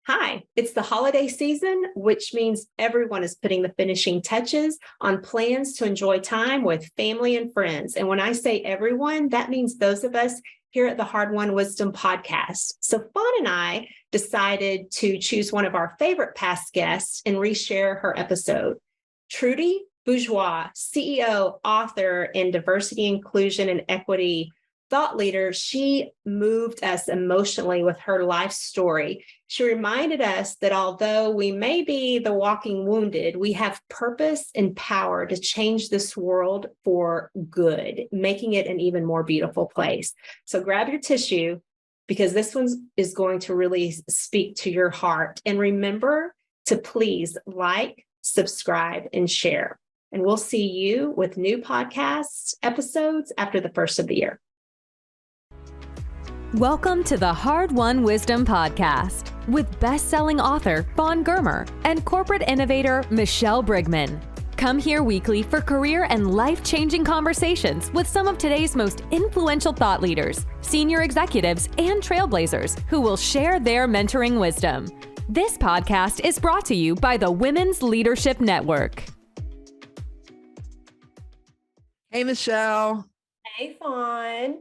Hi, it's the holiday season, which means everyone is putting the finishing touches on plans to enjoy time with family and friends. And when I say everyone, that means those of us here at the Hard Won Wisdom podcast. So Fawn and I decided to choose one of our favorite past guests and reshare her episode. Trudy Bourgeois, CEO, author, and diversity, inclusion, and equity thought leader, she moved us emotionally with her life story. She reminded us that although we may be the walking wounded, we have purpose and power to change this world for good, making it an even more beautiful place. So grab your tissue because this one is going to really speak to your heart. And remember to please like, subscribe, and share. And we'll see you with new podcast episodes after the first of the year. Welcome to the Hard Won Wisdom Podcast with best-selling author Fawn Germer and corporate innovator Michelle Brigman. Come here weekly for career and life-changing conversations with some of today's most influential thought leaders, senior executives, and trailblazers who will share their mentoring wisdom. This podcast is brought to you by the Women's Leadership Network. Hey, Michelle. Hey, Fawn.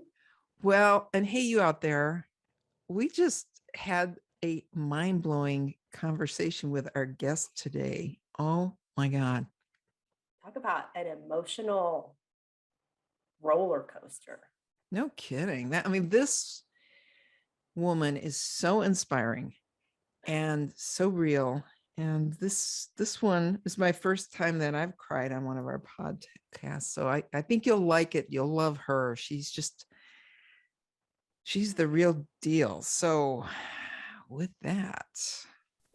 Well, and hey, you out there, we just had a mind-blowing conversation with our guest today. Oh my God. Talk about an emotional roller coaster. No kidding. This woman is so inspiring and so real. And this one is my first time that I've cried on one of our podcasts. So I think you'll like it. You'll love her. She's the real deal. So with that.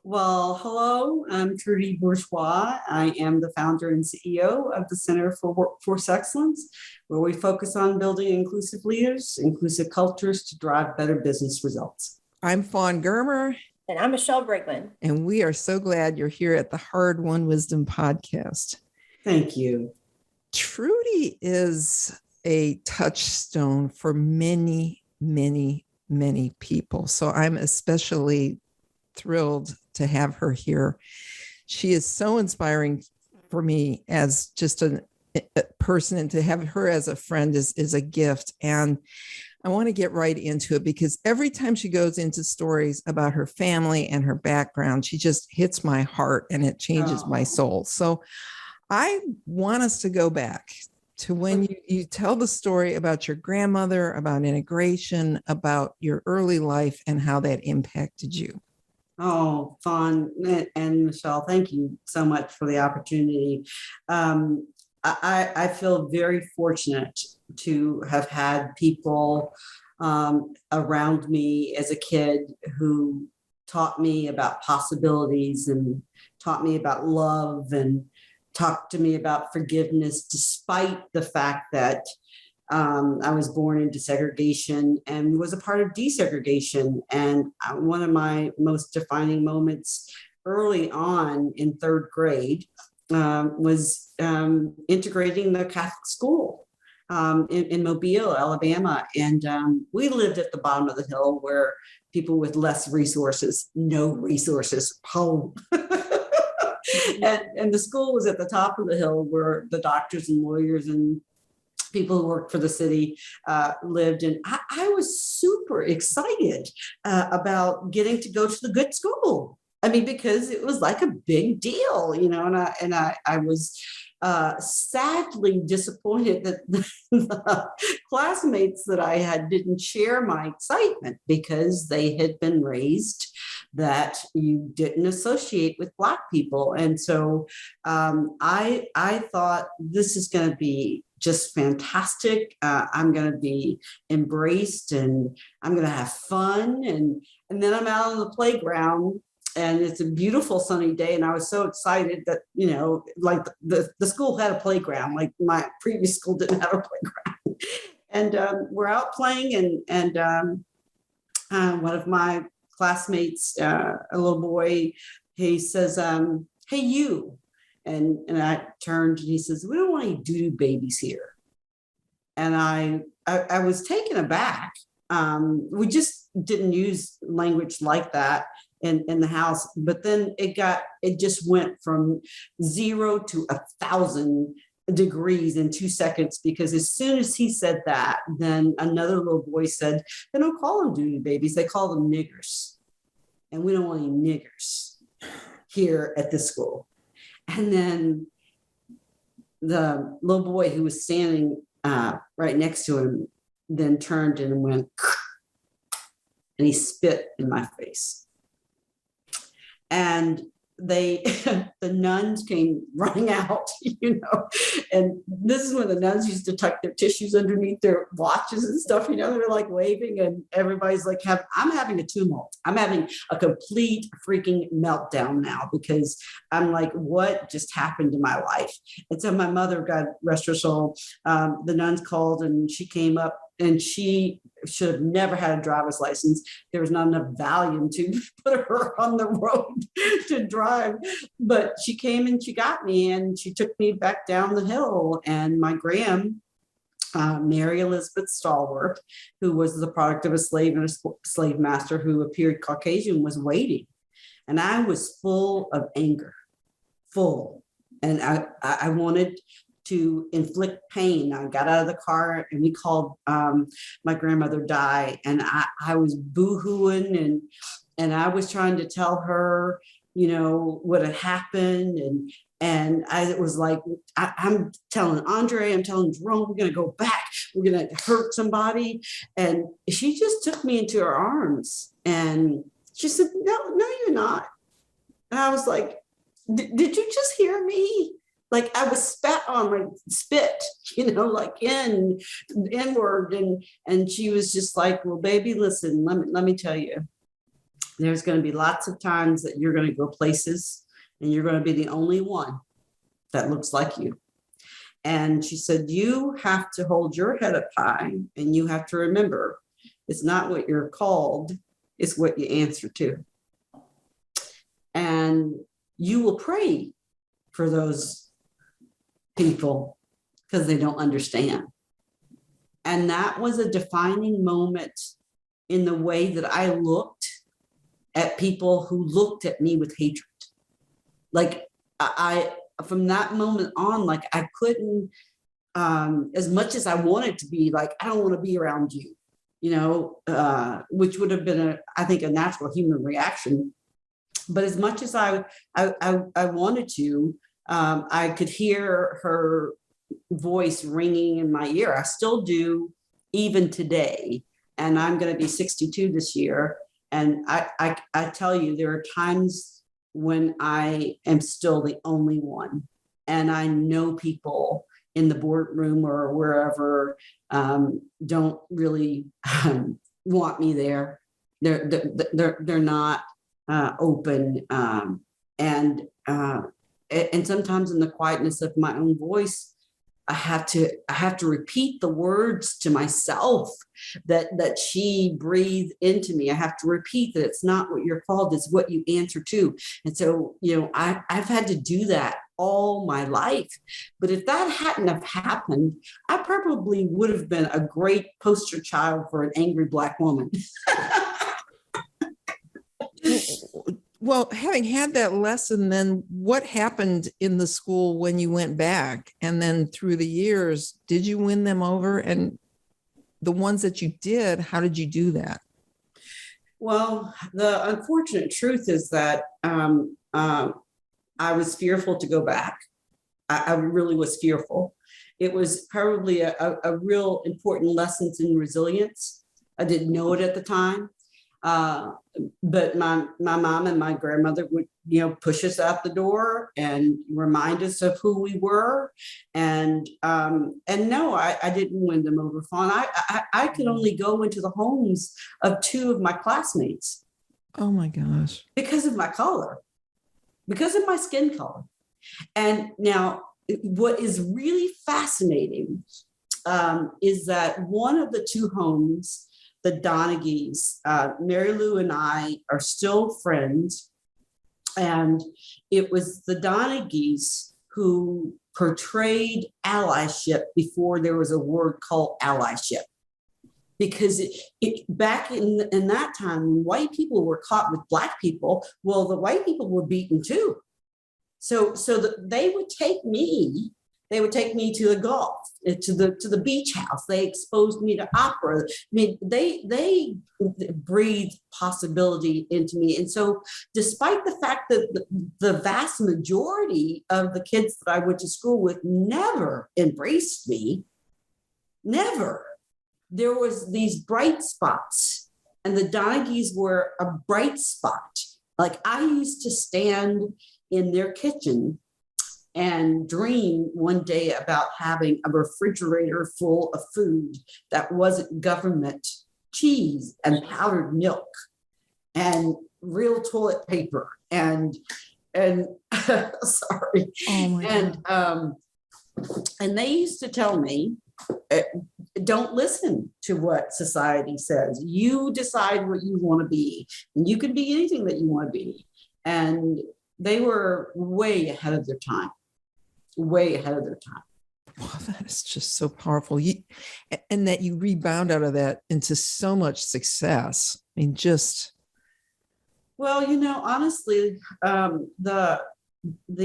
Well, hello, I'm Trudy Bourgeois. I am the founder and CEO of the Center for Workforce Excellence, where we focus on building inclusive leaders, inclusive cultures to drive better business results. I'm Fawn Germer. And I'm Michelle Brigman. And we are so glad you're here at the Hard Won Wisdom podcast. Thank you. Trudy is a touchstone for many people. So I'm especially thrilled to have her here. She is so inspiring for me as just a person, and to have her as a friend is a gift. And I want to get right into it because every time she goes into stories about her family and her background, she just hits my heart and it changes my soul. So I want us to go back to when you tell the story about your grandmother, about integration, about your early life and how that impacted you. Oh, Fawn and Michelle, thank you so much for the opportunity. I feel very fortunate to have had people around me as a kid who taught me about possibilities and taught me about love and talked to me about forgiveness, despite the fact that I was born into segregation and was a part of desegregation. And one of my most defining moments early on in third grade was integrating the Catholic school in Mobile, Alabama. And we lived at the bottom of the hill where people with less resources, no resources, home. And the school was at the top of the hill where the doctors and lawyers and people who worked for the city lived. And I was super excited about getting to go to the good school. I mean, because it was like a big deal, and I was sadly disappointed that the classmates that I had didn't share my excitement because they had been raised that you didn't associate with Black people. And so I thought this is going to be just fantastic. I'm going to be embraced and I'm going to have fun. And then I'm out on the playground. And it's a beautiful sunny day. And I was so excited that, like the school had a playground, like my previous school didn't have a playground. And we're out playing and one of my classmates, a little boy, he says, hey, you. And I turned and he says, we don't want any doo-doo babies here. And I was taken aback. We just didn't use language like that in the house. But then it just went from 0 to 1,000 degrees in 2 seconds, because as soon as he said that, then another little boy said, they don't call them duty babies, they call them niggers. And we don't want any niggers here at this school. And then the little boy who was standing right next to him then turned and went, and he spit in my face. And the nuns came running out, and this is when the nuns used to tuck their tissues underneath their watches and stuff, they're like waving, and everybody's like, I'm having a tumult. I'm having a complete freaking meltdown now, because I'm like, what just happened to my life? And so my mother, God rest her soul, the nuns called, and she came up, and she should have never had a driver's license. There was not enough Valium to put her on the road to drive. But she came and she got me, and she took me back down the hill. And my gram, Mary Elizabeth Stallworth, who was the product of a slave and a slave master who appeared Caucasian, was waiting. And I was full of anger, full. And I wanted to inflict pain. I got out of the car, and we called my grandmother Di, and I was boo-hooing, and I was trying to tell her, what had happened. And I was like, I'm telling Andre, I'm telling Jerome, we're going to go back. We're going to hurt somebody. And she just took me into her arms, and she said, no, you're not. And I was like, did you just hear me? Like I was spat on, like spit, like inward. And she was just like, well, baby, listen, let me tell you, there's going to be lots of times that you're going to go places, and you're going to be the only one that looks like you. And she said, you have to hold your head up high, and you have to remember, it's not what you're called, it's what you answer to. And you will pray for those people because they don't understand. And that was a defining moment in the way that I looked at people who looked at me with hatred. Like I from that moment on, like I couldn't, as much as I wanted to be, like, I don't want to be around you, which would have been I think a natural human reaction. But as much as I wanted to, I could hear her voice ringing in my ear. I still do, even today. And I'm going to be 62 this year. And I tell you, there are times when I am still the only one. And I know people in the boardroom or wherever don't really want me there. They're not open. And sometimes in the quietness of my own voice, I have to repeat the words to myself that she breathed into me. I have to repeat that it's not what you're called, it's what you answer to. And so, I've had to do that all my life. But if that hadn't have happened, I probably would have been a great poster child for an angry Black woman. Well, having had that lesson, then what happened in the school when you went back? And then through the years, did you win them over? And the ones that you did, how did you do that? Well, the unfortunate truth is that I was fearful to go back. I really was fearful. It was probably a real important lesson in resilience. I didn't know it at the time. But my mom and my grandmother would, push us out the door and remind us of who we were. And no, I didn't win them over, Fawn. I could only go into the homes of 2 of my classmates. Oh my gosh. Because of my color, because of my skin color. And now what is really fascinating is that one of the 2 homes, the Donaghy's, Mary Lou and I are still friends. And it was the Donaghy's who portrayed allyship before there was a word called allyship. because back in that time, when white people were caught with black people, well, the white people were beaten too. So they would take me. They would take me to the golf, to the beach house. They exposed me to opera. I mean, they breathed possibility into me. And so, despite the fact that the vast majority of the kids that I went to school with never embraced me, never, there was these bright spots, and the Donaghy's were a bright spot. Like, I used to stand in their kitchen and dream one day about having a refrigerator full of food that wasn't government cheese and powdered milk and real toilet paper and sorry. Oh my God. And they used to tell me, don't listen to what society says. You decide what you want to be, and you can be anything that you want to be. And they were way ahead of their time. Way ahead of their time. Wow, that is just so powerful. And that you rebound out of that into so much success. I mean, just. Well, honestly, the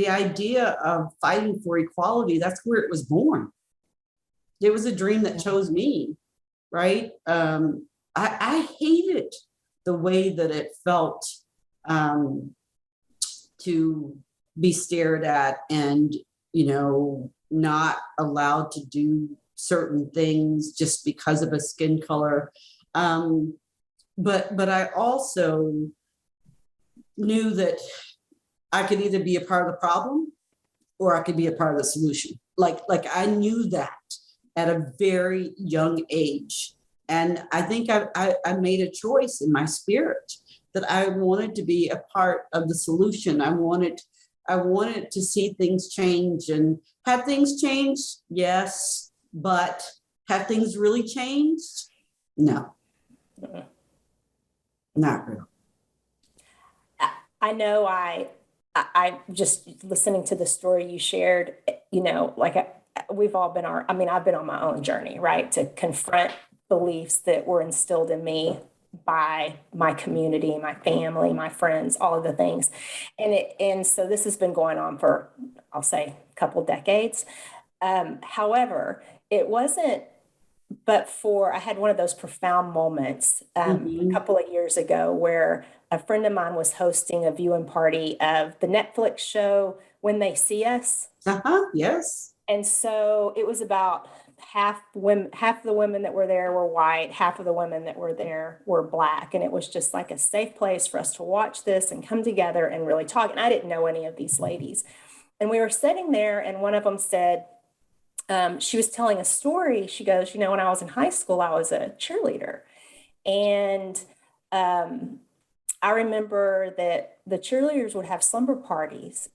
idea of fighting for equality, that's where it was born. It was a dream that chose me, right? I hated the way that it felt to be stared at and not allowed to do certain things just because of a skin color. But I also knew that I could either be a part of the problem or I could be a part of the solution. Like I knew that at a very young age. And I think I made a choice in my spirit that I wanted to be a part of the solution. I wanted to see things change. And have things changed? Yes. But have things really changed? No. Not really. I know I just listening to the story you shared, we've all been I've been on my own journey, right? To confront beliefs that were instilled in me by my community, my family, my friends, all of the things. And so this has been going on for, I'll say, a couple decades. However, it wasn't, I had one of those profound moments a couple of years ago where a friend of mine was hosting a viewing party of the Netflix show When They See Us. Yes. And so it was about half the women that were there were white, half of the women that were there were Black. And it was just like a safe place for us to watch this and come together and really talk. And I didn't know any of these ladies. And we were sitting there, and one of them said, she was telling a story. She goes, when I was in high school, I was a cheerleader. And I remember that the cheerleaders would have slumber parties,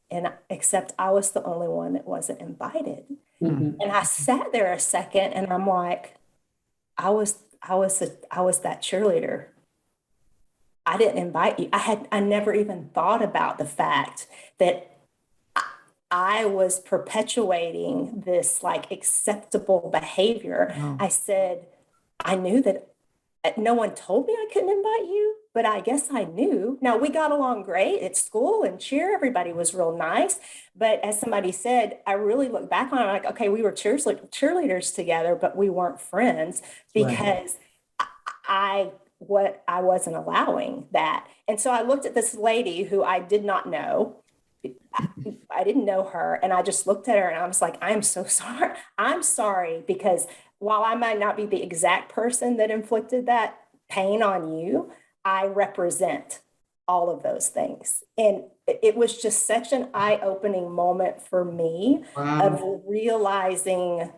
except I was the only one that wasn't invited. Mm-hmm. And I sat there a second, and I'm like, I was that cheerleader. I didn't invite you. I never even thought about the fact that I was perpetuating this acceptable behavior. Wow. I said, I knew that no one told me I couldn't invite you, but I guess I knew. Now, we got along great at school and cheer. Everybody was real nice. But as somebody said, I really look back on it okay, we were cheerleaders together, but we weren't friends because I wasn't allowing that. And so I looked at this lady who I did not know. I didn't know her. And I just looked at her and I was like, I'm so sorry. I'm sorry, because while I might not be the exact person that inflicted that pain on you, I represent all of those things. And it was just such an eye-opening moment for me of realizing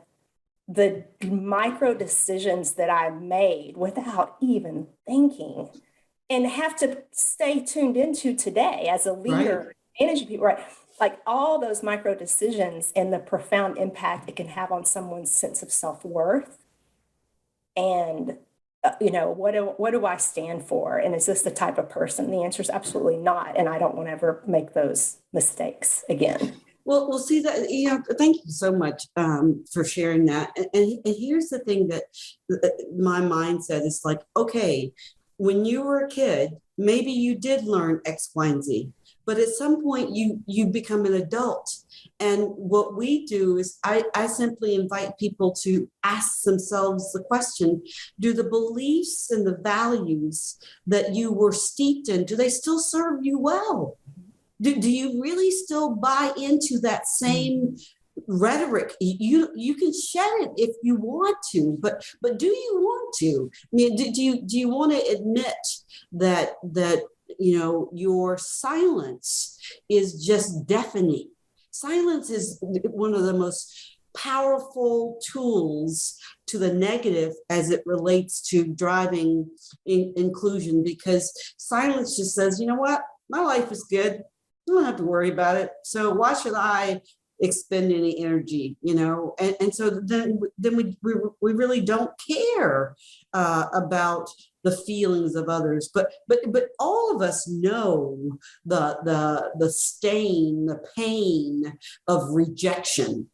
the micro decisions that I made without even thinking, and have to stay tuned into today as a leader, managing people, right? Like all those micro decisions and the profound impact it can have on someone's sense of self-worth. And, what do I stand for? And is this the type of person? The answer is absolutely not. And I don't want to ever make those mistakes again. Well, see that, thank you so much for sharing that. And here's the thing that my mindset is like, okay, when you were a kid, maybe you did learn X, Y, and Z, but at some point you become an adult. And what we do is I simply invite people to ask themselves the question, do the beliefs and the values that you were steeped in, do they still serve you well? Do you really still buy into that same rhetoric? You can shed it if you want to, but do you want to? I mean, do you want to admit that your silence is just deafening? Silence is one of the most powerful tools to the negative as it relates to driving inclusion, because silence just says, you know what, my life is good. I don't have to worry about it. So why should I expend any energy, And so then we really don't care about the feelings of others. But all of us know the stain, the pain of rejection.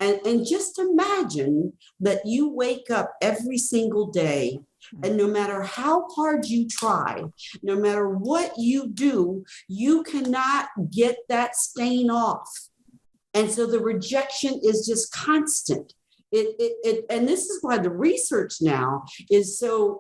And just imagine that you wake up every single day, and no matter how hard you try, no matter what you do, you cannot get that stain off. And so the rejection is just constant. And this is why the research now is so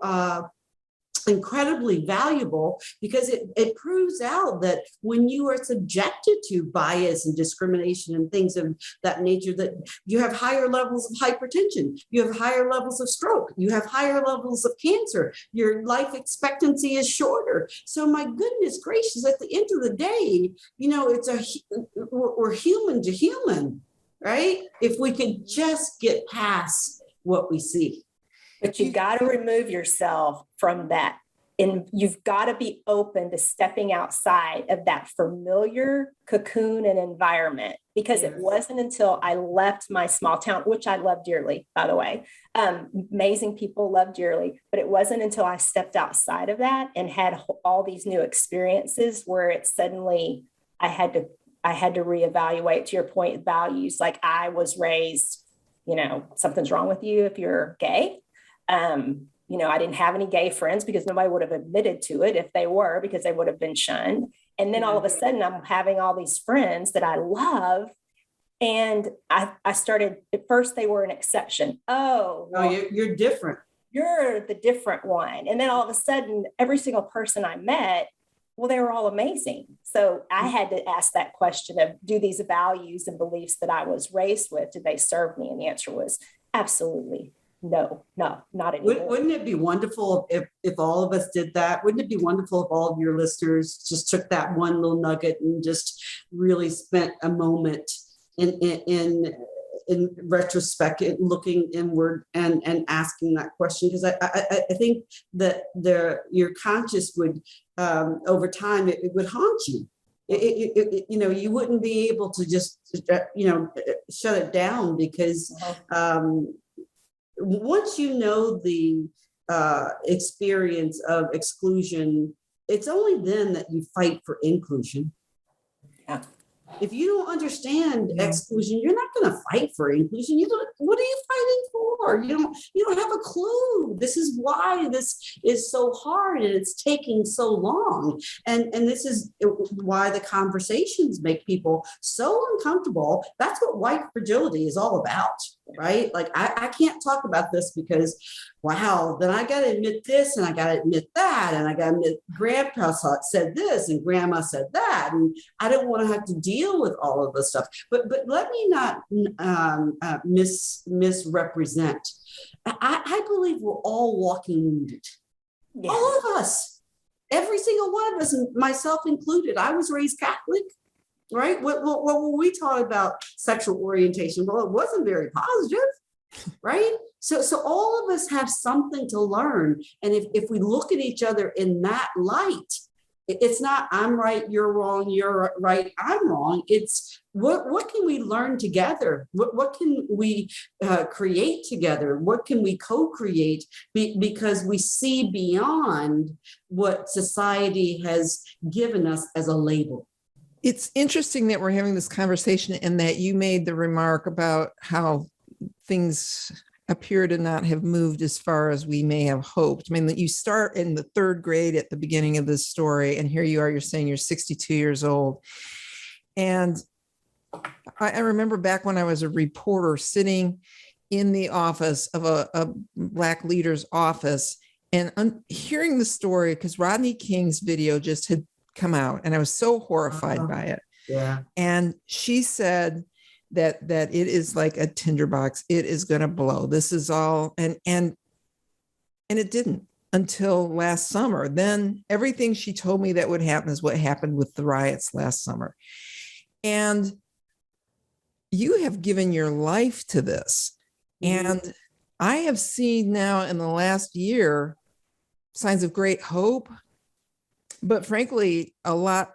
incredibly valuable, because it proves out that when you are subjected to bias and discrimination and things of that nature, that you have higher levels of hypertension, you have higher levels of stroke, you have higher levels of cancer, your life expectancy is shorter. So my goodness gracious, at the end of the day, we're human to human, right? If we could just get past what we see. But you've got to remove yourself from that. And you've got to be open to stepping outside of that familiar cocoon and environment, because it wasn't until I left my small town, which I love dearly, by the way, amazing people, love dearly, but it wasn't until I stepped outside of that and had all these new experiences where it suddenly, I had to reevaluate, to your point, values. Like I was raised, something's wrong with you if you're gay. I didn't have any gay friends because nobody would have admitted to it if they were, because they would have been shunned. And then all of a sudden I'm having all these friends that I love. And I started, at first they were an exception. You're different. You're the different one. And then all of a sudden, every single person I met, well, they were all amazing. So I had to ask that question of, do these values and beliefs that I was raised with, did they serve me? And the answer was absolutely no, not anymore. Wouldn't it be wonderful if all of us did that? Wouldn't it be wonderful if all of your listeners just took that one little nugget and just really spent a moment in retrospect, looking inward and asking that question? Because I think that your conscious would, over time, it would haunt you. You wouldn't be able to just, shut it down, because once you know the experience of exclusion, it's only then that you fight for inclusion. Yeah. If you don't understand exclusion, you're not going to fight for inclusion. What are you fighting for? You don't have a clue. This is why this is so hard and it's taking so long. And this is why the conversations make people so uncomfortable. That's what white fragility is all about, right? Like I can't talk about this because, wow, then I got to admit this and I got to admit that. And I got to admit grandpa said this and grandma said that. And I don't want to have to deal with all of this stuff. But let me not misrepresent. I believe we're all walking wounded. Yeah. All of us. Every single one of us, myself included. I was raised Catholic. Right? What were we taught about sexual orientation? Well, it wasn't very positive, right? So all of us have something to learn. And if we look at each other in that light, it's not I'm right, you're wrong, you're right, I'm wrong. It's what can we learn together? What can we create together? What can we co-create? Because we see beyond what society has given us as a label. It's interesting that we're having this conversation and that you made the remark about how things appear to not have moved as far as we may have hoped. I mean, that you start in the third grade at the beginning of this story, and here you are, you're saying you're 62 years old. And I remember back when I was a reporter sitting in the office of a Black leader's office and hearing the story, because Rodney King's video just had come out and I was so horrified by it. Yeah. And she said that it is like a tinderbox. It is going to blow. This is all. And it didn't until last summer. Then everything she told me that would happen is what happened with the riots last summer. And you have given your life to this. And I have seen now in the last year signs of great hope, but frankly, a lot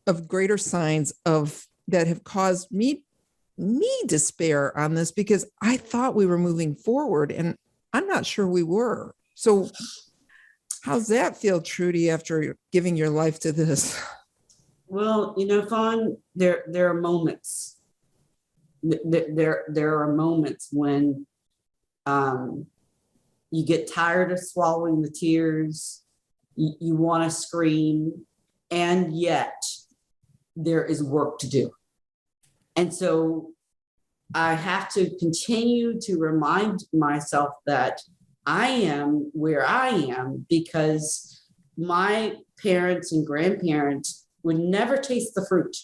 of greater signs of that have caused me despair on this, because I thought we were moving forward and I'm not sure we were. So how's that feel, Trudy, after giving your life to this? Well, Fawn, there are moments. There are moments when you get tired of swallowing the tears, you want to scream, and yet there is work to do. And so I have to continue to remind myself that I am where I am because my parents and grandparents would never taste the fruit.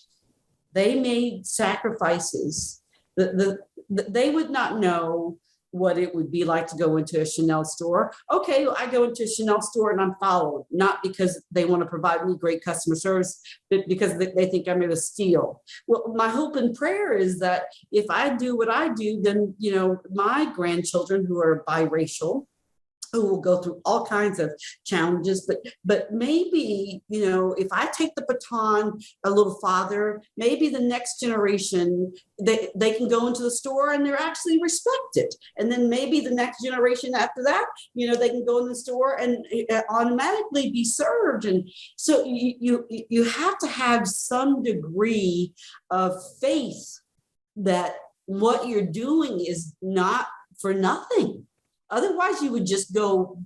They made sacrifices. They would not know what it would be like to go into a Chanel store. Okay, I go into a Chanel store and I'm followed, not because they want to provide me great customer service, but because they think I'm going to steal. Well, my hope and prayer is that if I do what I do, then, my grandchildren who are biracial, who will go through all kinds of challenges, but maybe, if I take the baton a little farther, maybe the next generation, they can go into the store and they're actually respected. And then maybe the next generation after that, they can go in the store and automatically be served. And so you have to have some degree of faith that what you're doing is not for nothing. Otherwise, you would just go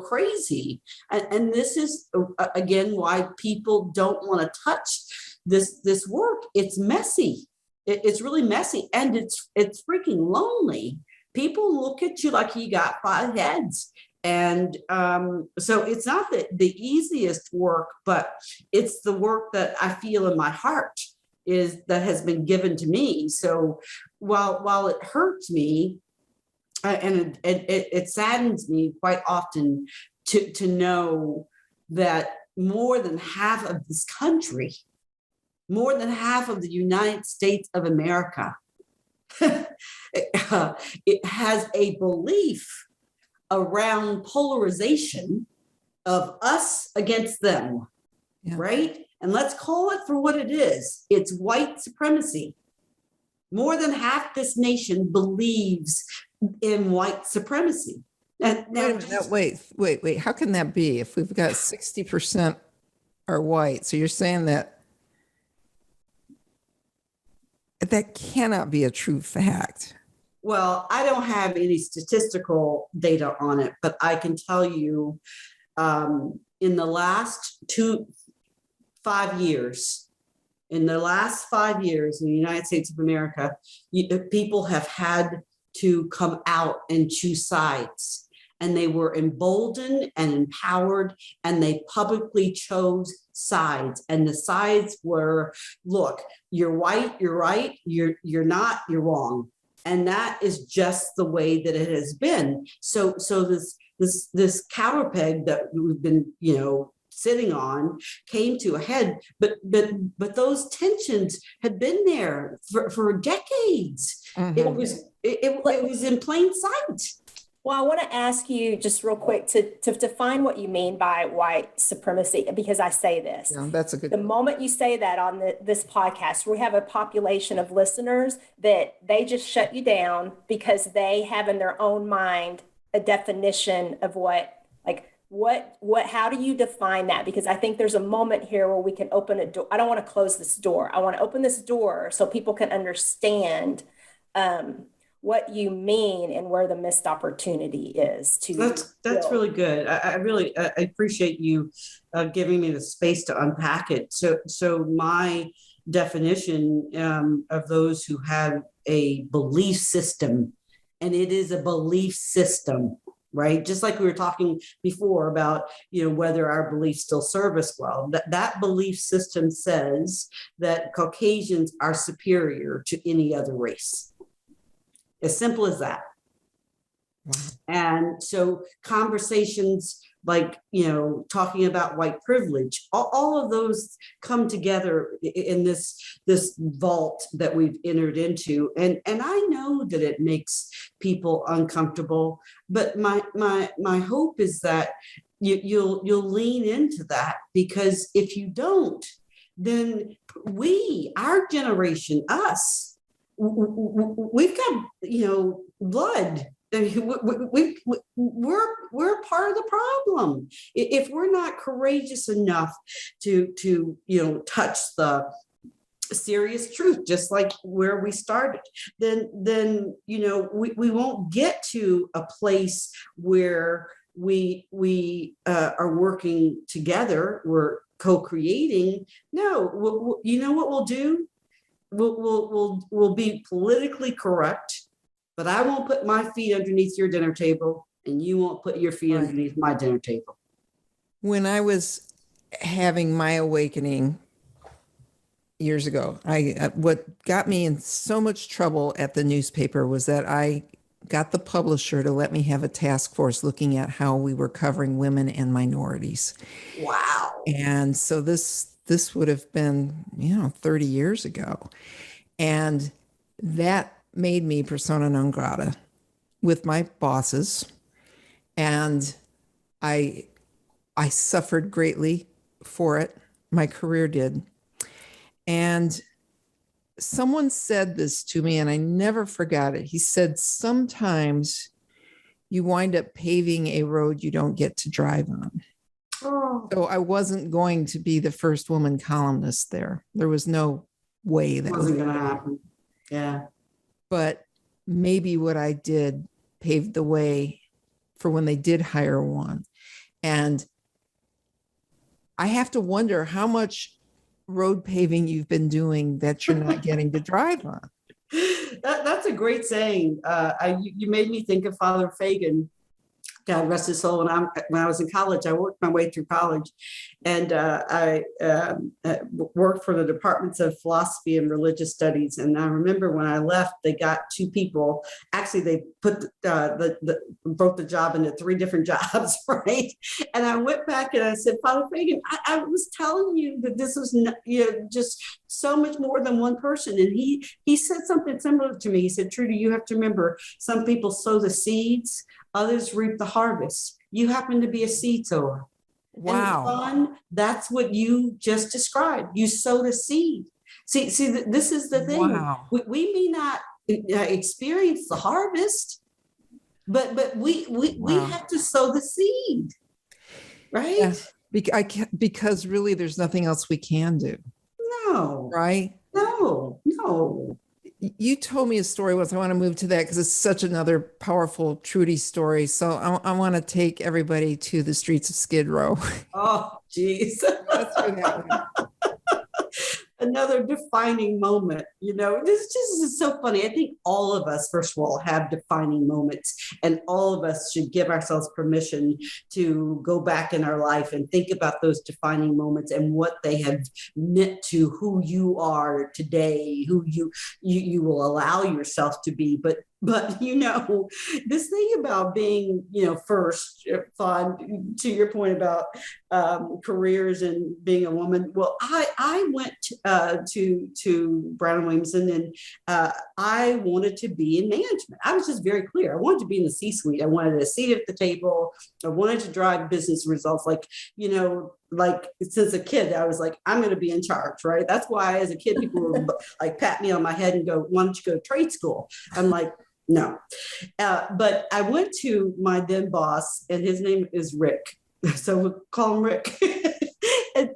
crazy. And this is, again, why people don't want to touch this work. It's messy. It's really messy. And it's freaking lonely. People look at you like you got 5 heads. And so it's not the easiest work, but it's the work that I feel in my heart that has been given to me. So while it hurts me, and it saddens me quite often to know that more than half of this country, more than half of the United States of America, it has a belief around polarization of us against them, right? And let's call it for what it is. It's white supremacy. More than half this nation believes in white supremacy. Wait. How can that be if we've got 60% are white? So you're saying that cannot be a true fact. Well, I don't have any statistical data on it, but I can tell you in the last 5 years, in the the United States of America, people have had to come out and choose sides. And they were emboldened and empowered, and they publicly chose sides. And the sides were, look, you're white, you're right, you're not, you're wrong. And that is just the way that it has been. So this counter peg that we've been, sitting on came to a head, but those tensions had been there for decades. Mm-hmm. It was in plain sight. Well, I want to ask you just real quick to define what you mean by white supremacy, because I say this. Yeah, that's a good. The moment you say that on this podcast, we have a population of listeners that they just shut you down because they have in their own mind a definition of what, like, how do you define that? Because I think there's a moment here where we can open a door. I don't want to close this door. I want to open this door so people can understand what you mean and where the missed opportunity is to. That's really good. I really I appreciate you giving me the space to unpack it. So my definition of those who have a belief system, and it is a belief system, right? Just like we were talking before about, whether our beliefs still serve us well. That belief system says that Caucasians are superior to any other race. As simple as that. And so conversations like, talking about white privilege, all of those come together in this vault that we've entered into. And I know that it makes people uncomfortable, but my hope is that you'll lean into that, because if you don't, then our generation, us, we've got, blood. We're part of the problem if we're not courageous enough to touch the serious truth, just like where we started. Then we won't get to a place where we are working together. We're co-creating. No, you know what we'll do? We'll be politically correct, but I won't put my feet underneath your dinner table, and you won't put your feet underneath my dinner table. When I was having my awakening years ago, what got me in so much trouble at the newspaper was that I got the publisher to let me have a task force looking at how we were covering women and minorities. Wow. And so this would have been, 30 years ago. And that made me persona non grata with my bosses. And I suffered greatly for it. My career did. And someone said this to me, and I never forgot it. He said, sometimes you wind up paving a road you don't get to drive on. Oh. So I wasn't going to be the first woman columnist there. There was no way that wasn't going to happen. Yeah. But maybe what I did paved the way for when they did hire one. And I have to wonder how much road paving you've been doing that you're not getting to drive on. That's a great saying. You made me think of Father Fagan. God rest his soul. When I was in college, I worked my way through college, and I worked for the departments of philosophy and religious studies. And I remember when I left, they got two people. Actually, they put broke the job into 3 different jobs, right? And I went back and I said, Father Fagan, I was telling you that this was just so much more than one person. And he said something similar to me. He said, Trudy, you have to remember, some people sow the seeds, others reap the harvest. You happen to be a seed sower. Wow. And that's what you just described. You sowed a seed. See, this is the thing. Wow. We may not experience the harvest, but we have to sow the seed, right? Yeah. Because really there's nothing else we can do. No. Right? No. You told me a story once. I want to move to that because it's such another powerful Trudy story. So I want to take everybody to the streets of Skid Row. Oh, geez. That's where that went. Another defining moment. This just is so funny. I think all of us, first of all, have defining moments, and all of us should give ourselves permission to go back in our life and think about those defining moments and what they have meant to who you are today, who you will allow yourself to be. But this thing about being, first, Fawn, to your point about careers and being a woman. Well, I went to Brown and Williamson, and I wanted to be in management. I was just very clear. I wanted to be in the C-suite. I wanted a seat at the table. I wanted to drive business results. Like since a kid, I was like, I'm going to be in charge, right? That's why as a kid, people would like pat me on my head and go, why don't you go to trade school? I'm like, no. But I went to my then boss, and his name is Rick. So we'll call him Rick.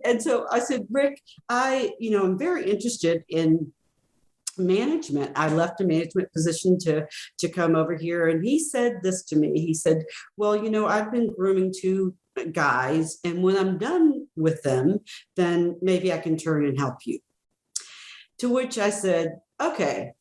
And so I said, Rick, I'm very interested in management. I left a management position to come over here. And he said this to me. He said, well, I've been grooming 2 guys, and when I'm done with them, then maybe I can turn and help you. To which I said, okay,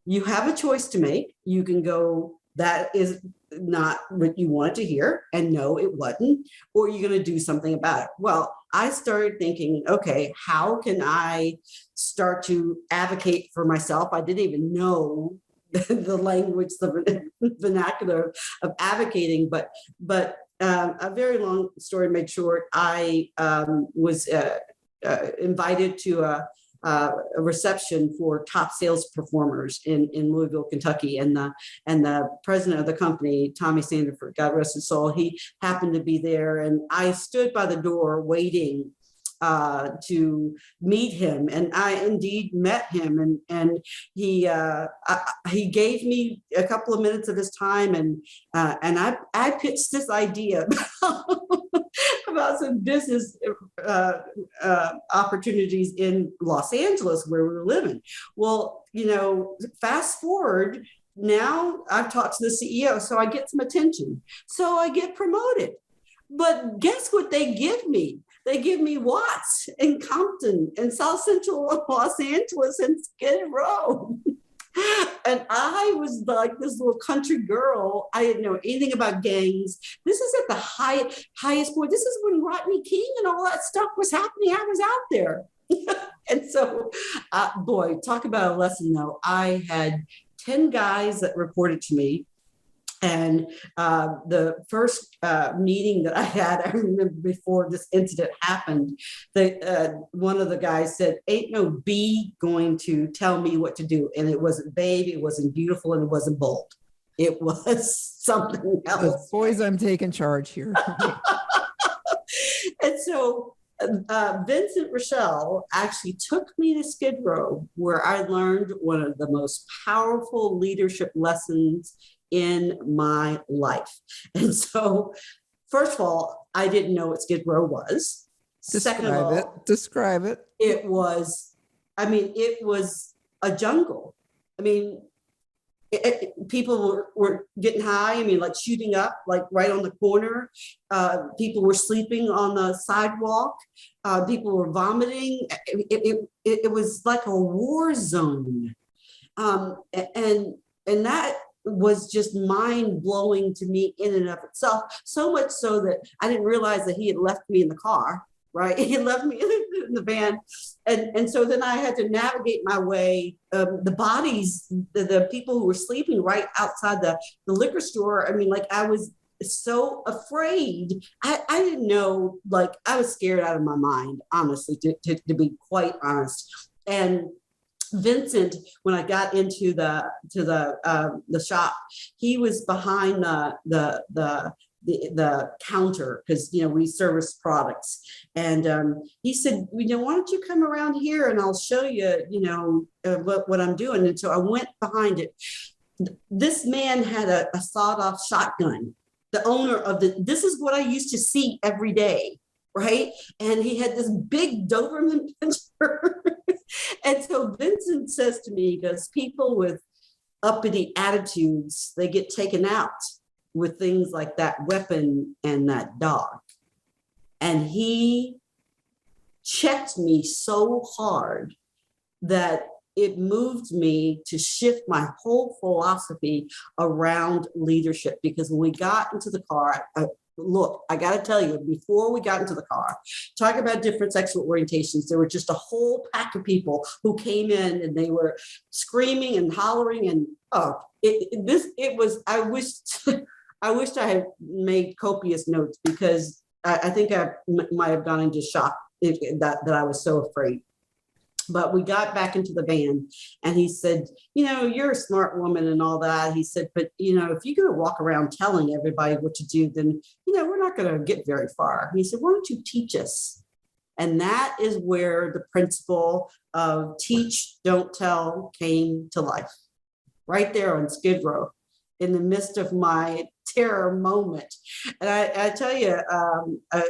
you have a choice to make. You can go, that is not what you wanted to hear, and no, it wasn't, or you're going to do something about it. Well, I started thinking, okay, how can I start to advocate for myself? I didn't even know the language, the vernacular of advocating, but a very long story made short, I was invited to a reception for top sales performers in Louisville, Kentucky, and the president of the company, Tommy Sanderford, God rest his soul, he happened to be there, and I stood by the door waiting to meet him, and I indeed met him, and he gave me a couple of minutes of his time, and I pitched this idea about some business opportunities in Los Angeles where we were living. Well, fast forward, now I've talked to the CEO, so I get some attention. So I get promoted. But guess what they give me? They give me Watts and Compton and South Central Los Angeles and Skid Row. And I was like this little country girl. I didn't know anything about gangs. This is at the highest point. This is when Rodney King and all that stuff was happening. I was out there. And so, boy, talk about a lesson though. I had 10 guys that reported to me. And the first meeting that I had, I remember before this incident happened, one of the guys said, ain't no bee going to tell me what to do. And it wasn't babe, it wasn't beautiful, and it wasn't bold. It was something else. Boys, I'm taking charge here. And so Vincent Rochelle actually took me to Skid Row, where I learned one of the most powerful leadership lessons in my life. And so, first of all, I didn't know what Skid Row was. Describe it. It was a jungle. People were getting high. Like shooting up, like right on the corner. People were sleeping on the sidewalk. People were vomiting. It was like a war zone. And that was just mind-blowing to me in and of itself, so much so that I didn't realize that he had left me in the car, right? He left me in the van. And so then I had to navigate my way, the bodies, the people who were sleeping right outside the liquor store. I was so afraid. I didn't know, I was scared out of my mind, honestly, to be quite honest. And Vincent, when I got into the shop, he was behind the counter because we service products, and he said, why don't you come around here and I'll show you, what I'm doing. And so I went behind it. This man had a sawed-off shotgun. The owner of this is what I used to see every day, right? And he had this big Doberman pincher. And so Vincent says to me, he goes, people with uppity attitudes, they get taken out with things like that weapon and that dog. And he checked me so hard that it moved me to shift my whole philosophy around leadership. Because when we got into the car, look, I got to tell you, before we got into the car, talking about different sexual orientations, there were just a whole pack of people who came in and they were screaming and hollering. And I wished I had made copious notes, because I think I might have gone into shock that I was so afraid. But we got back into the van and he said, you're a smart woman and all that. He said, but, if you're going to walk around telling everybody what to do, then, we're not going to get very far. He said, why don't you teach us? And that is where the principle of teach, don't tell came to life, right there on Skid Row, in the midst of my terror moment. And I tell you,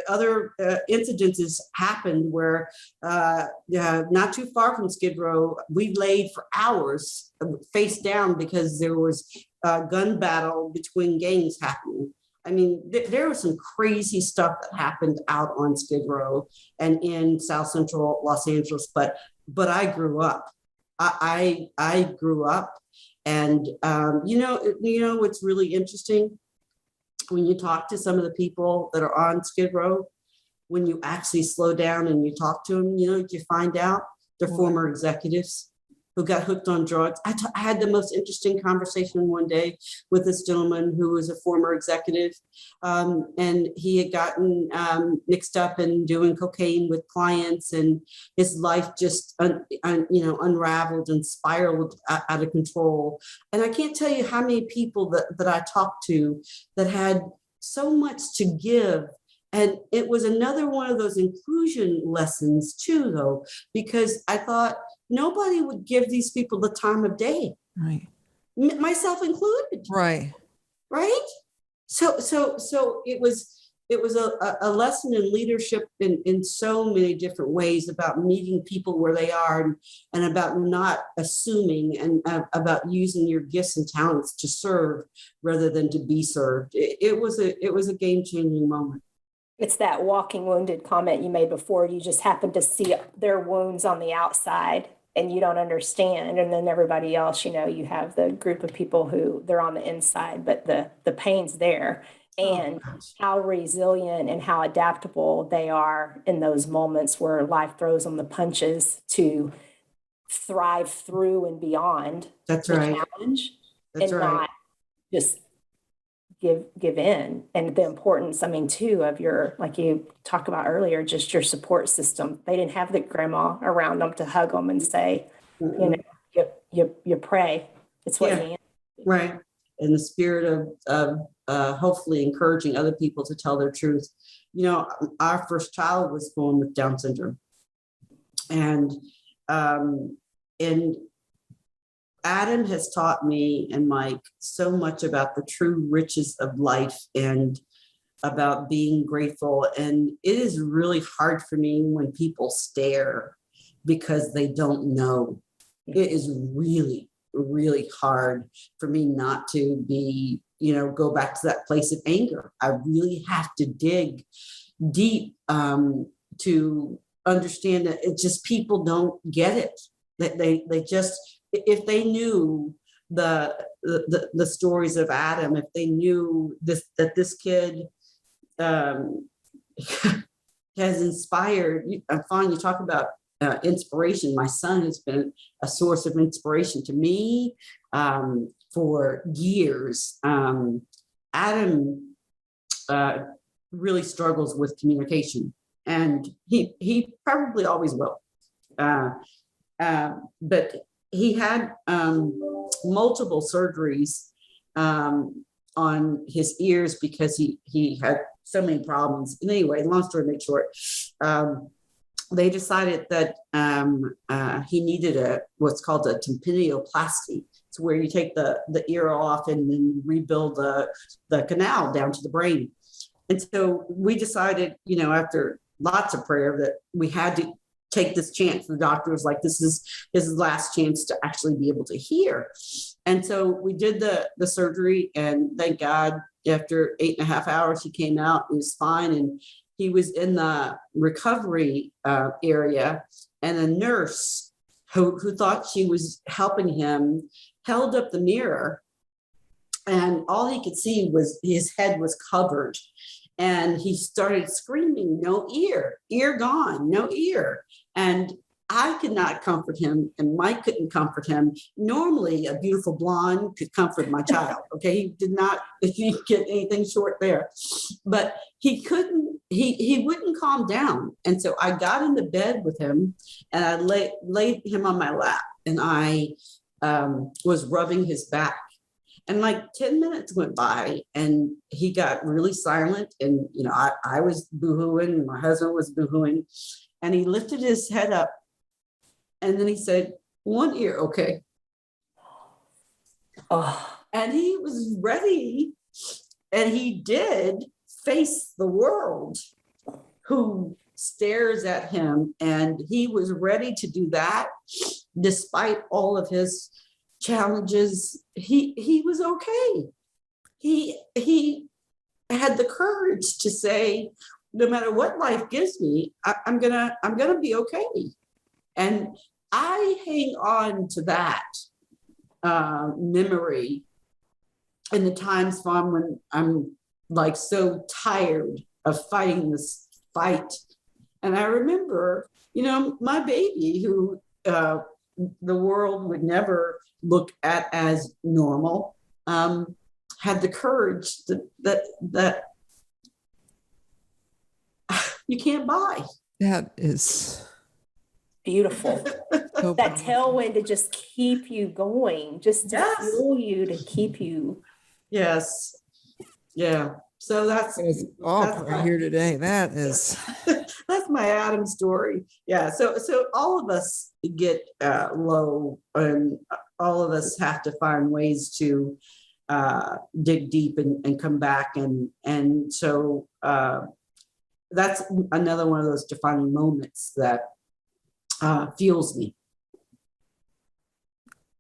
other incidences happened where not too far from Skid Row, we laid for hours face down because there was a gun battle between gangs happening. I mean, there was some crazy stuff that happened out on Skid Row and in South Central Los Angeles, but I grew up. I grew up, and you know what's really interesting, when you talk to some of the people that are on Skid Row, when you actually slow down and you talk to them, you know what you find out? They're former executives who got hooked on drugs. I had the most interesting conversation one day with this gentleman who was a former executive, and he had gotten mixed up in doing cocaine with clients, and his life just unraveled and spiraled out of control. And I can't tell you how many people that I talked to that had so much to give. And it was another one of those inclusion lessons too, though, because I thought nobody would give these people the time of day, Right. Myself included. Right. Right. So it was a lesson in leadership in so many different ways, about meeting people where they are, and about not assuming, and about using your gifts and talents to serve rather than to be served. It was a game-changing moment. It's that walking wounded comment you made before. You just happen to see their wounds on the outside and you don't understand. And then everybody else, you have the group of people who they're on the inside, but the pain's there. And how resilient and how adaptable they are in those moments where life throws them the punches to thrive through and beyond the challenge. That's and right. Not just give in. And the importance, too, of your, like you talked about earlier, just your support system. They didn't have the grandma around them to hug them and say, you pray. It's what you need. Right. In the spirit of hopefully encouraging other people to tell their truth. Our first child was born with Down syndrome. And Adam has taught me and Mike so much about the true riches of life and about being grateful. And it is really hard for me when people stare because they don't know. It is really, really hard for me not to be, go back to that place of anger. I really have to dig deep to understand that it just, people don't get it. That they just, if they knew the stories of Adam, if they knew that this kid has inspired. Fawn, you talk about inspiration. My son has been a source of inspiration to me for years. Adam really struggles with communication, and he probably always will. But he had multiple surgeries on his ears because he had so many problems. And anyway, long story made short, they decided that he needed what's called a tympanioplasty. It's where you take the ear off and then rebuild the canal down to the brain. And so we decided, after lots of prayer, that we had to take this chance. The doctor was like, this is his last chance to actually be able to hear. And so we did the surgery, and thank God, after 8.5 hours, he came out, he was fine. And he was in the recovery area, and a nurse who thought she was helping him held up the mirror, and all he could see was his head was covered. And he started screaming, no ear, ear gone, no ear. And I could not comfort him, and Mike couldn't comfort him. Normally, a beautiful blonde could comfort my child. Okay, he didn't get anything short there, but he couldn't. He wouldn't calm down. And so I got into bed with him, and I laid him on my lap, and I was rubbing his back. And like 10 minutes went by, and he got really silent. And, I was boohooing, my husband was boohooing, and he lifted his head up. And then he said, one ear, okay. Oh. And he was ready And he did face the world who stares at him. And he was ready to do that despite all of his challenges. He was okay. He had the courage to say, no matter what life gives me, I'm gonna be okay. And I hang on to that memory in the times, Fawn, when I'm like so tired of fighting this fight. And I remember, my baby, who the world would never look at as normal, had the courage that you can't buy. That is Beautiful. so That powerful. tailwind to just keep you going, just to Yes. fuel you, to keep you. Yes. Yeah. So that's All that's right my- here today. That is that's my Adam story. Yeah. So all of us get low, and all of us have to find ways to dig deep and come back, and so that's another one of those defining moments that fuels me.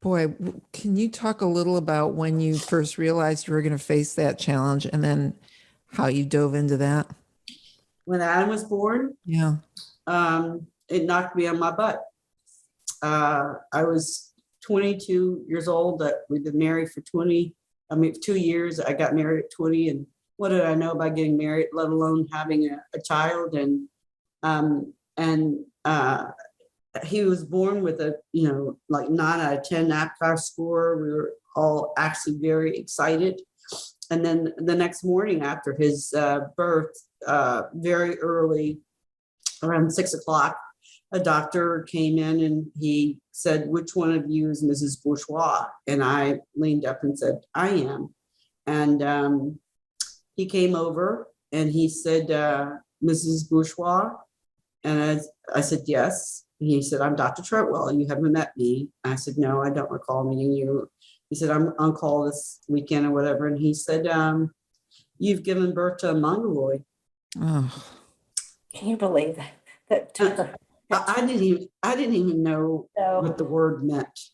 boy. Can you talk a little about when you first realized you were going to face that challenge, and then how you dove into that? When Adam was born, Yeah. it knocked me on my butt. I was 22 years old. That we'd been married for 2 years. I got married at 20, and what did I know about getting married, let alone having a child? And he was born with a, like 9 out of 10 APGAR score. We were all actually very excited. And then the next morning after his birth, very early, around 6 o'clock, a doctor came in and he said, "Which one of you is Mrs. Bourgeois?" And I leaned up and said, "I am." And he came over and he said, "Mrs. Bourgeois?" And I said, "Yes." And he said, "I'm Dr. Treadwell. You haven't met me." I said, "No, I don't recall meeting you." He said, "I'm on call this weekend," or whatever. And he said, "You've given birth to a mongoloid." Oh, Can you believe that? That took her. I didn't even know So what the word meant.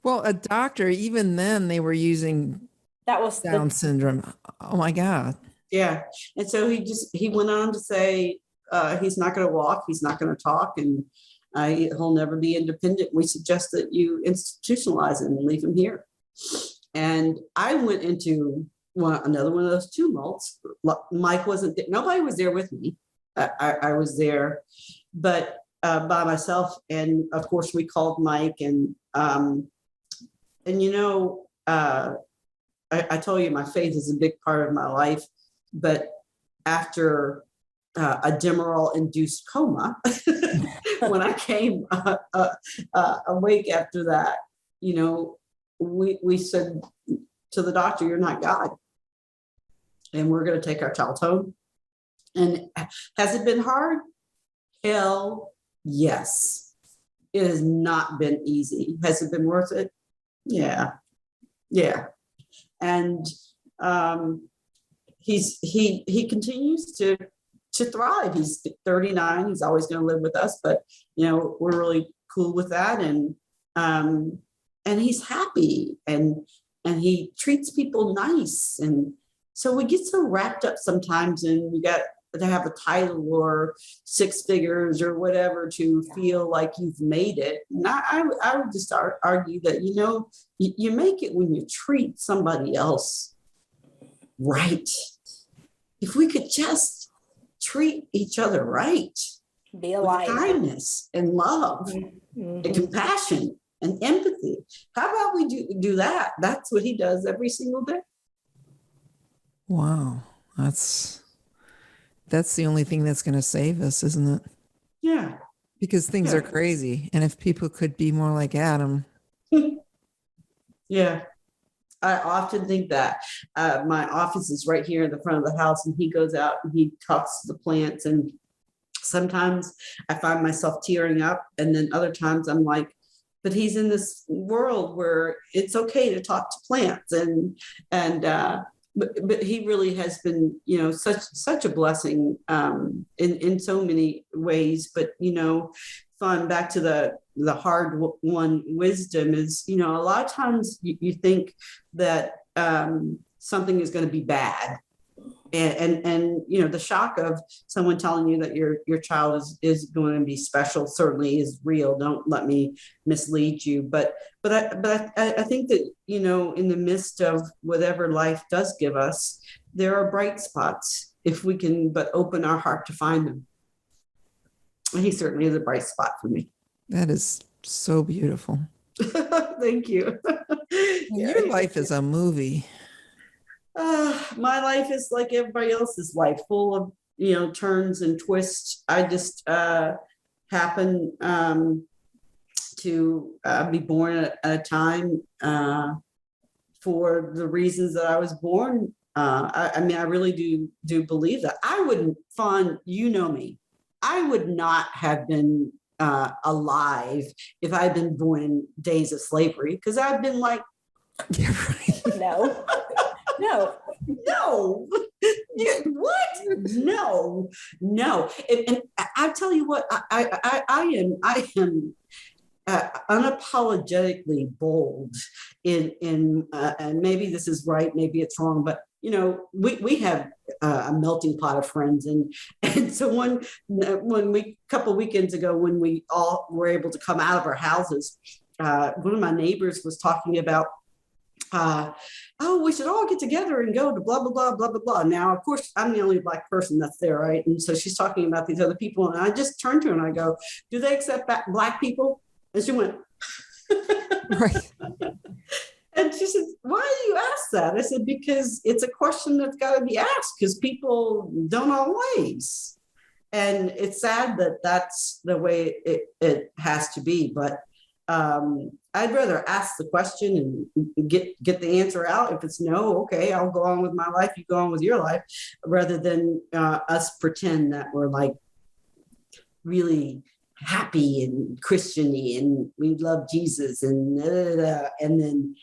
well, a doctor, even then they were using that was Down syndrome. Oh my God. Yeah. And so he went on to say, he's not going to walk, he's not going to talk, and he'll never be independent. We suggest that you institutionalize him and leave him here. And I went into another one of those tumults. Mike wasn't there. Nobody was there with me. I was there, but by myself. And of course, we called Mike, and I told you my faith is a big part of my life. But after a Demerol-induced coma, when I came awake after that, we said to the doctor, "You're not God, and we're going to take our child home." And has it been hard? Hell yes. It has not been easy. Has it been worth it? Yeah. And he continues to thrive. He's 39. He's always going to live with us, but we're really cool with that. And he's happy, and he treats people nice. And so we get so wrapped up sometimes, and we got to have a title or 6 figures or whatever to feel like you've made it. And I would just argue that, you make it when you treat somebody else right. If we could just treat each other right, be with alive. kindness and love and compassion and empathy. How about we do that? That's what he does every single day. Wow. That's the only thing that's going to save us, isn't it? Yeah. Because things are crazy. And if people could be more like Adam. Yeah. I often think that my office is right here in the front of the house, and he goes out and he talks to the plants, and sometimes I find myself tearing up, and then other times I'm like, but he's in this world where it's okay to talk to plants, and but he really has been, such a blessing in so many ways. But Fawn, back to the hard one wisdom is, a lot of times you think that something is going to be bad. And the shock of someone telling you that your child is going to be special certainly is real. Don't let me mislead you. But I think that in the midst of whatever life does give us, there are bright spots if we can but open our heart to find them. And he certainly is a bright spot for me. That is so beautiful. Thank you. Your life is a movie. My life is like everybody else's life, full of turns and twists. I just happen to be born at a time for the reasons that I was born. I really do believe that. I wouldn't, Fawn, me, I would not have been alive if I'd been born in days of slavery, because I've been like, yeah, right. No. Yeah, what? No. And I tell you what, I am unapologetically bold in and maybe this is right, maybe it's wrong, but we have a melting pot of friends, and so a couple weekends ago, when we all were able to come out of our houses, one of my neighbors was talking about, we should all get together and go to blah, blah, blah, blah, blah, blah. Now, of course, I'm the only Black person that's there, right? And so she's talking about these other people, and I just turned to her and I go, do they accept Black people? And she went, right. And she said, why do you ask that? I said, because it's a question that's got to be asked, because people don't always. And it's sad that that's the way it has to be. But I'd rather ask the question and get the answer out. If it's no, okay, I'll go on with my life, you go on with your life, rather than us pretend that we're like really happy and Christian-y and we love Jesus and then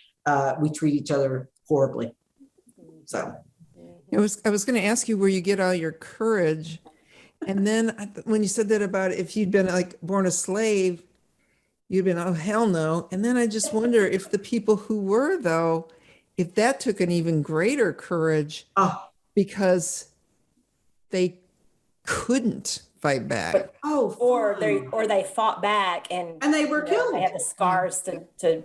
we treat each other horribly. So I was going to ask you where you get all your courage. And then when you said that about if you'd been like born a slave, you'd been, oh, hell no. And then I just wonder if the people who were, though, if that took an even greater courage because they couldn't fight back. Or they fought back and they were killed. They had the scars to.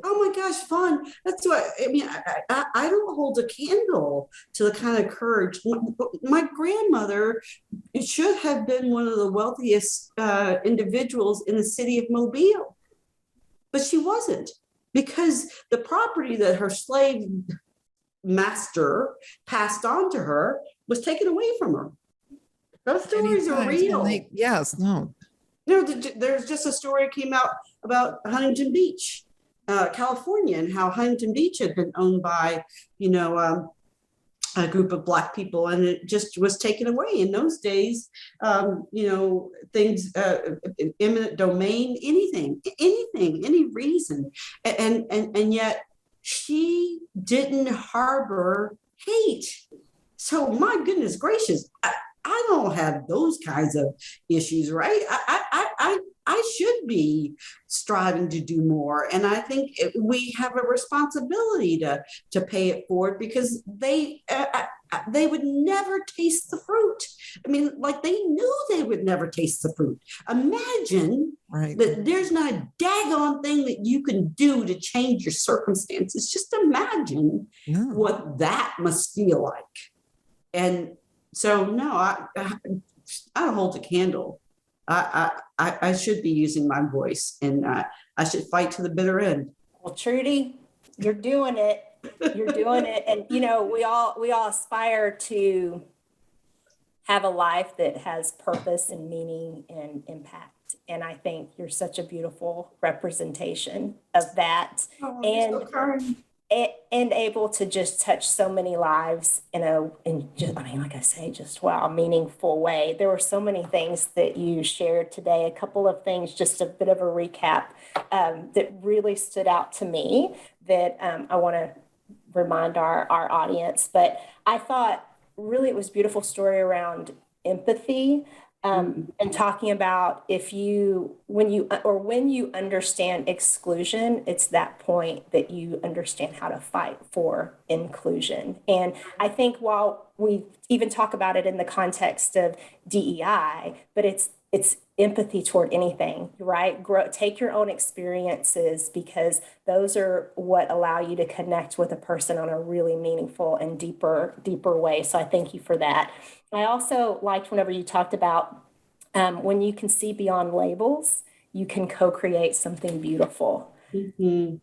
Oh my gosh, Fawn. That's what I mean. I don't hold a candle to the kind of courage. My grandmother should have been one of the wealthiest individuals in the city of Mobile, but she wasn't, because the property that her slave master passed on to her was taken away from her. Those stories are real. Yes, no. There's just a story that came out about Huntington Beach, California, and how Huntington Beach had been owned by, a group of Black people, and it just was taken away. In those days, things, eminent domain, anything, any reason, and yet she didn't harbor hate. So my goodness gracious, I don't have those kinds of issues, right? I should be striving to do more. And I think we have a responsibility to pay it forward, because they would never taste the fruit. I mean, like, they knew they would never taste the fruit. Imagine that there's not a daggone thing that you can do to change your circumstances. Just imagine what that must feel like. And so, no, I don't hold a candle. I should be using my voice, and I should fight to the bitter end. Well, Trudy, you're doing it. You're doing it. And, we all aspire to have a life that has purpose and meaning and impact. And I think you're such a beautiful representation of that. Oh, and so kind. And able to just touch so many lives like I say, just wow, meaningful way. There were so many things that you shared today. A couple of things, just a bit of a recap, that really stood out to me that I want to remind our audience. But I thought really it was a beautiful story around empathy. And talking about when you understand exclusion, it's that point that you understand how to fight for inclusion. And I think while we even talk about it in the context of DEI, but it's empathy toward anything, right? Take your own experiences, because those are what allow you to connect with a person on a really meaningful and deeper way. So I thank you for that. I also liked whenever you talked about when you can see beyond labels, you can co-create something beautiful. Mm-hmm.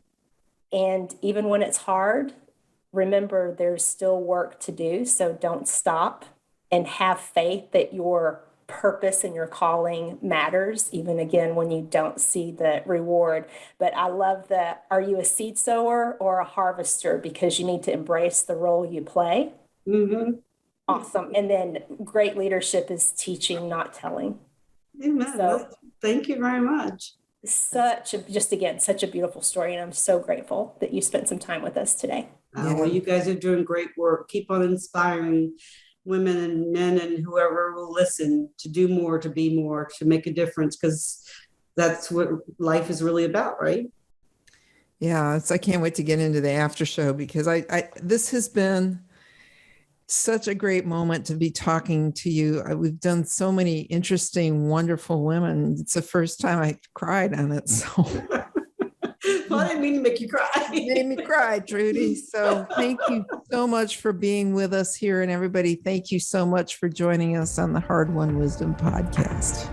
And even when it's hard, remember there's still work to do. So don't stop, and have faith that your purpose and your calling matters, even again when you don't see the reward. But I love are you a seed sower or a harvester? Because you need to embrace the role you play. Mm-hmm. Awesome. And then great leadership is teaching, not telling. Amen. So, thank you very much. Such a beautiful story. And I'm so grateful that you spent some time with us today. Well, you guys are doing great work. Keep on inspiring women and men and whoever will listen to do more, to be more, to make a difference, because that's what life is really about, right? Yeah, I can't wait to get into the after show, because this has been such a great moment to be talking to you. We've done so many interesting, wonderful women. It's the first time I cried on it. So Well, I didn't mean to make you cry. it made me cry, Trudy. So thank you so much for being with us here. And everybody, thank you so much for joining us on the Hard Won Wisdom podcast.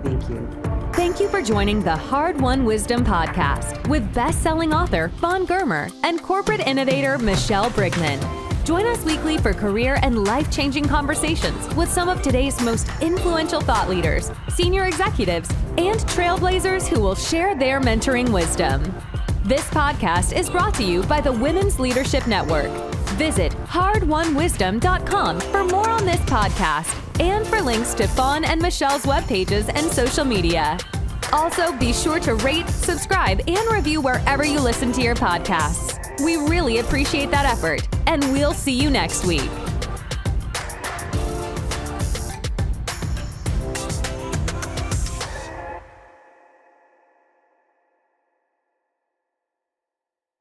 Thank you. Thank you for joining the Hard Won Wisdom podcast with best-selling author Fawn Germer and corporate innovator Michelle Brigman. Join us weekly for career and life-changing conversations with some of today's most influential thought leaders, senior executives, and trailblazers who will share their mentoring wisdom. This podcast is brought to you by the Women's Leadership Network. Visit hardwonwisdom.com for more on this podcast and for links to Fawn and Michelle's web pages and social media. Also, be sure to rate, subscribe, and review wherever you listen to your podcasts. We really appreciate that effort, and we'll see you next week.